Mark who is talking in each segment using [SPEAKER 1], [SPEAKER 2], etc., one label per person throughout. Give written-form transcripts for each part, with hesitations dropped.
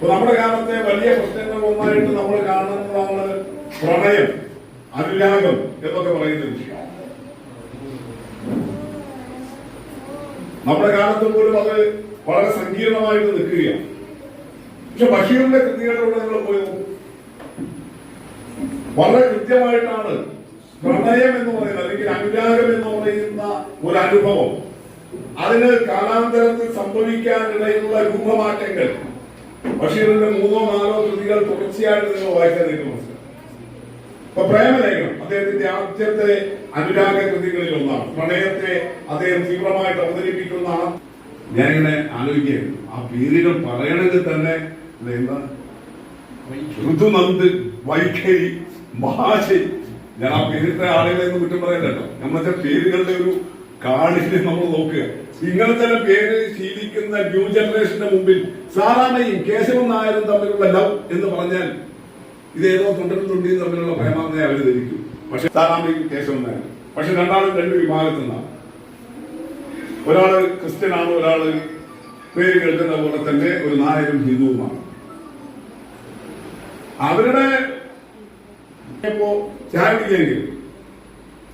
[SPEAKER 1] നമ്മുടെ കാലത്തെ വലിയ പ്രശ്നങ്ങൾ ഒന്നായിട്ട് നമ്മൾ കാണുന്നതാണ് പ്രണയം, അനുരാഗം എന്നൊക്കെ പറയുന്ന വിഷയം. നമ്മുടെ കാലത്ത് പോലും അത് വളരെ സങ്കീർണമായിട്ട് നിൽക്കുകയാണ്. പക്ഷെ ബഷീറിന്റെ കൃതികളിലൂടെ നിങ്ങൾ പോയി നോക്കും, വളരെ കൃത്യമായിട്ടാണ് പ്രണയം എന്ന് പറയുന്നത് അല്ലെങ്കിൽ അനുരാഗം എന്ന് പറയുന്ന ഒരു അനുഭവം, അതിന് കാലാന്തരത്തിൽ സംഭവിക്കാനിടയിലുള്ള രൂപമാറ്റങ്ങൾ ബഷീറിന്റെ 3-4 കൃതികൾ തുടർച്ചയായിട്ട് നിങ്ങൾ വായിക്കാൻ നിങ്ങൾക്ക് മനസ്സിലാവും. ഇപ്പൊ പ്രേമലേഖനം അദ്ദേഹത്തിന്റെ ആദ്യത്തെ അനുരാഗ കൃതികളിൽ ഒന്നാണ്. പ്രണയത്തെ അദ്ദേഹം തീവ്രമായിട്ട് അവതരിപ്പിക്കുന്നതാണ്. ഞാനിങ്ങനെ ആലോചിക്കുകയായിരുന്നു, ആ പേരുകൾ പറയണമെങ്കിൽ തന്നെ എന്താ ഋതുനന്ദ്, വൈഖരി, മഹാശരി. ഞാൻ ആ പേരിട്ട ആളുകളെ ഒന്നും കുറ്റം പറയല്ലോ. നമ്മളെ പേരുകളുടെ ഒരു കാഠിന്യം നമ്മൾ നോക്കുക. ഇങ്ങനെ തന്നെ പേര് ശീലിക്കുന്ന ന്യൂ ജനറേഷന്റെ മുമ്പിൽ സാറാമ്മയും കേശവൻ നായരും തമ്മിലുള്ള ലവ് എന്ന് പറഞ്ഞാൽ ഇതേതോ തൊണ്ടനും തൊണ്ടിയും തമ്മിലുള്ള പ്രേമാന്നെ അവർ ധരിക്കും. പക്ഷെ സാറാമ്മയും കേശവൻ നായരും പക്ഷെ രണ്ടാളും 2 വിഭാഗത്തിൽ നിന്നാണ്. ഒരാള് ക്രിസ്ത്യനാണ്, ഒരാള് പേര് കേൾക്കുന്ന പോലെ തന്നെ ഒരു നായരും ഹിന്ദുവുമാണ്. അവരുടെ ചായ കുടിക്കെങ്കിൽ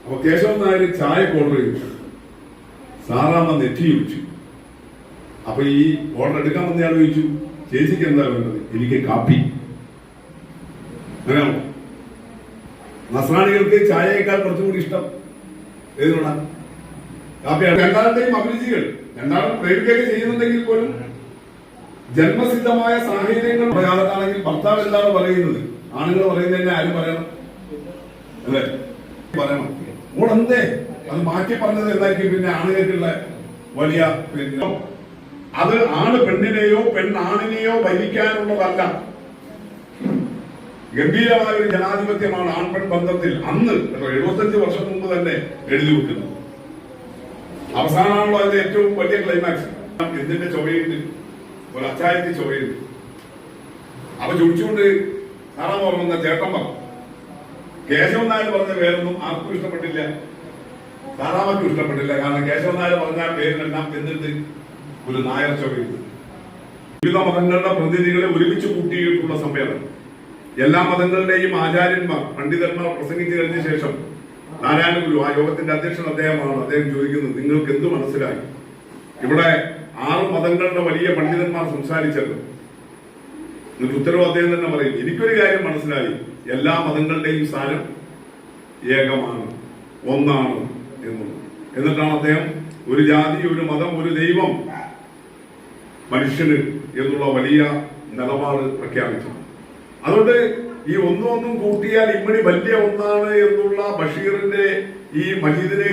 [SPEAKER 1] അപ്പൊ കേശവൻ നായർ ചായ ഓർഡർ ചെയ്തു, സാറാമ്മ നെറ്റി ചോദിച്ചു. അപ്പൊ ഈ ഓർഡർ എടുക്കാൻ വന്നയാൾ ചോദിച്ചു, ചേച്ചിക്ക് എന്താ വേണ്ടത്? എനിക്ക് കാപ്പി. അങ്ങനെയാണോ? നസ്രാണികൾക്ക് ചായയേക്കാൾ കുറച്ചുകൂടി ഇഷ്ടം ഏതിനോടാ? കാപ്പിയാണ്. രണ്ടാളുടെയും അഭിരുചികൾ, രണ്ടാളും പ്രേമിക്കുകയൊക്കെ ചെയ്യുന്നുണ്ടെങ്കിൽ പോലും ജന്മസിദ്ധമായ സാഹചര്യങ്ങൾ കാലത്താണെങ്കിൽ ഭർത്താവ് എന്താണ് പറയുന്നത്, ആണുങ്ങൾ പറയുന്നതന്നെ ആരും പറയണം, അല്ലേ? പറയണം. ഓടെന്തേ അത് മാറ്റി പറഞ്ഞത് എന്തായിരിക്കും പിന്നെ ആണുങ്ങൾക്കുള്ള വലിയ അത് ആണ് പെണ്ണിനെയോ പെണ്ണാണിനെയോ ഭരിക്കാനുള്ളതല്ല. ഗംഭീരമായ ഒരു ജനാധിപത്യമാണ് ആൺപെൺ ബന്ധത്തിൽ അന്ന് 75 വർഷം മുമ്പ് തന്നെ എഴുതി വെക്കുന്നത്. അവസാനമാണല്ലോ അതിന്റെ ഏറ്റവും വലിയ ക്ലൈമാക്സ്. എന്തിന്റെ ചൊവ്വയുണ്ട്? ഒരു അച്ചായത്തി ചൊവ്വയുണ്ട്. അപ്പൊ ചുടിച്ചുകൊണ്ട് സാറാൻ ഓർമ്മ ചേട്ടൻ പറഞ്ഞു. കേശവൻ നായർ പറഞ്ഞ പേരൊന്നും ആർക്കും ഇഷ്ടപ്പെട്ടില്ല, സാറാമയ്ക്കും ഇഷ്ടപ്പെട്ടില്ല. കാരണം കേശവൻ നായർ പറഞ്ഞ പേരിനെല്ലാം എന്നിട്ട് ഒരു നായർ ചൊവ്വയുണ്ട്. വിവിധ മതങ്ങളുടെ പ്രതിനിധികളെ ഒരുമിച്ച് കൂട്ടിയിട്ടുള്ള സമ്മേളനം. എല്ലാ മതങ്ങളുടെയും ആചാര്യന്മാർ, പണ്ഡിതന്മാർ പ്രസംഗിച്ചു കഴിഞ്ഞ ശേഷം നാരായണ ഗുരു, ആ യോഗത്തിന്റെ അധ്യക്ഷൻ അദ്ദേഹമാണ്. അദ്ദേഹം ചോദിക്കുന്നത്, നിങ്ങൾക്ക് എന്ത് മനസ്സിലായി? ഇവിടെ 6 മതങ്ങളുടെ വലിയ പണ്ഡിതന്മാർ സംസാരിച്ചല്ലോ. എന്നിട്ട് ഉത്തരവ് അദ്ദേഹം തന്നെ പറയും, എനിക്കൊരു കാര്യം മനസ്സിലായി, എല്ലാ മതങ്ങളുടെയും സ്ഥാനം ഏകമാണ്, ഒന്നാണ് എന്നുള്ളത്. എന്നിട്ടാണ് അദ്ദേഹം ഒരു ജാതി, ഒരു മതം, ഒരു ദൈവം മനുഷ്യന് എന്നുള്ള വലിയ നിലപാട് പ്രഖ്യാപിച്ചത്. അതുകൊണ്ട് ഈ ഒന്നും കൂട്ടിയാൽ ഇമ്മണി വലിയ ഒന്നാണ് എന്നുള്ള ബഷീറിന്റെ ഈ മജീദിനെ